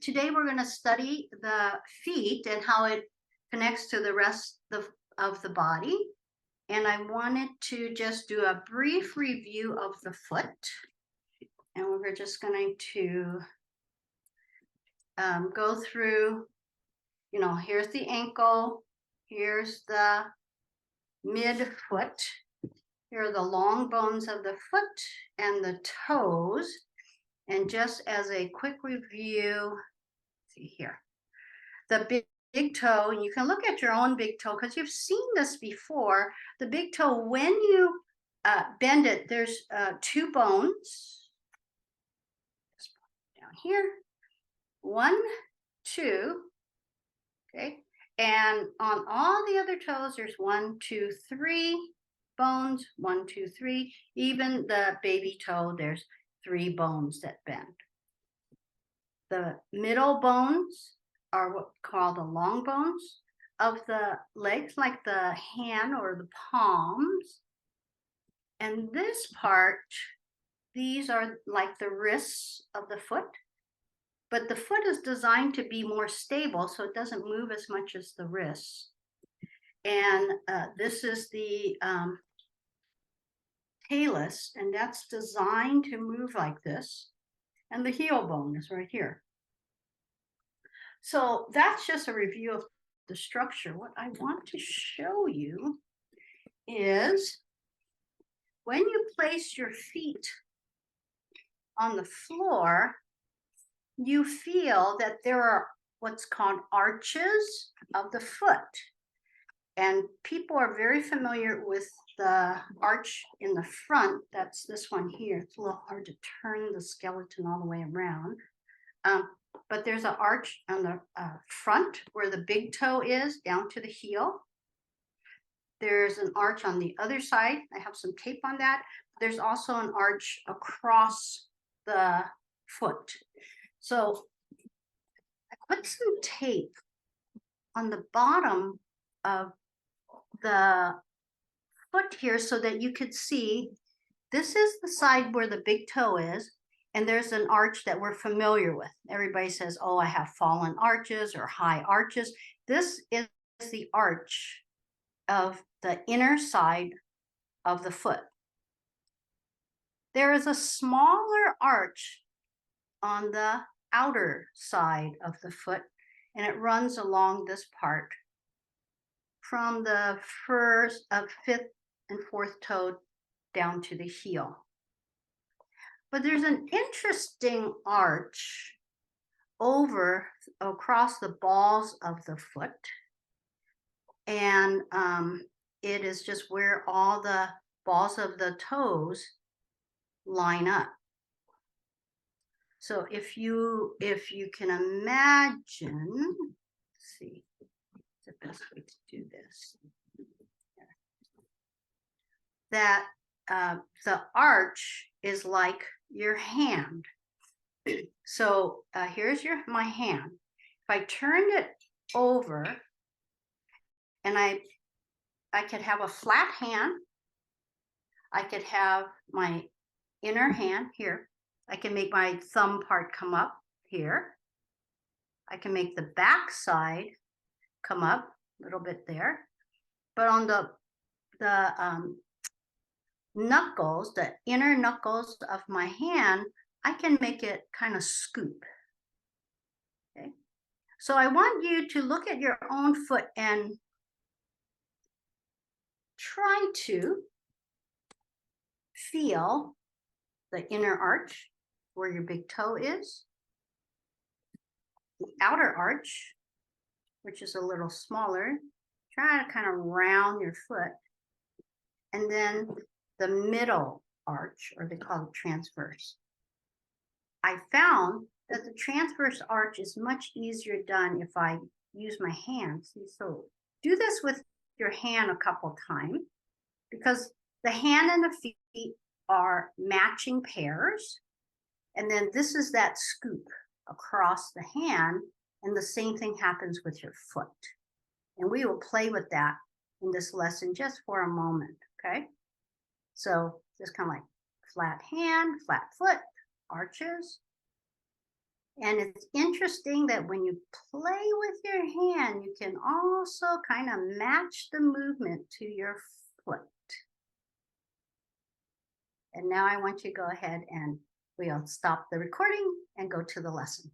Today we're going to study the feet and how it connects to the rest of the body. And I wanted to just do a brief review of the foot. And we're just going to go through, here's the ankle, here's the midfoot, here are the long bones of the foot and the toes. And just as a quick review, see here, the big toe, and you can look at your own big toe because you've seen this before. The big toe, when you bend it, there's two bones. Just down here, 1, 2, okay. And on all the other toes, there's 1, 2, 3 bones, 1, 2, 3. Even the baby toe, there's 3 bones that bend. The middle bones are what we call the long bones of the legs, like the hand or the palms. And this part, these are like the wrists of the foot. But the foot is designed to be more stable, so it doesn't move as much as the wrists. And this is the talus, and that's designed to move like this. And the heel bone is right here. So that's just a review of the structure. What I want to show you is when you place your feet on the floor, you feel that there are what's called arches of the foot. And people are very familiar with the arch in the front. That's this one here. It's a little hard to turn the skeleton all the way around. But there's an arch on the front where the big toe is down to the heel. There's an arch on the other side. I have some tape on that. There's also an arch across the foot. So I put some tape on the bottom of the foot here so that you could see this is the side where the big toe is. And there's an arch that we're familiar with. Everybody says, oh, I have fallen arches or high arches. This is the arch of the inner side of the foot. There is a smaller arch on the outer side of the foot, and it runs along this part from the fifth and fourth toe down to the heel. But there's an interesting arch across the balls of the foot. And it is just where all the balls of the toes line up. So if you can imagine, let's see, the best way to do this, that the arch is like your hand. So here's my hand. If I turned it over, and I could have a flat hand, I could have my inner hand here. I can make my thumb part come up here. I can make the back side come up a little bit there. But on the knuckles, the inner knuckles of my hand, I can make it kind of scoop. Okay. So I want you to look at your own foot and try to feel the inner arch where your big toe is, the outer arch, which is a little smaller. Try to kind of round your foot, and then the middle arch, or they call it transverse. I found that the transverse arch is much easier done if I use my hands. So do this with your hand a couple times, because the hand and the feet are matching pairs. And then this is that scoop across the hand, and the same thing happens with your foot. And we will play with that in this lesson just for a moment, okay? So just kind of like flat hand, flat foot, arches, And it's interesting that when you play with your hand, you can also kind of match the movement to your foot. And now I want you to go ahead and we'll stop the recording and go to the lesson.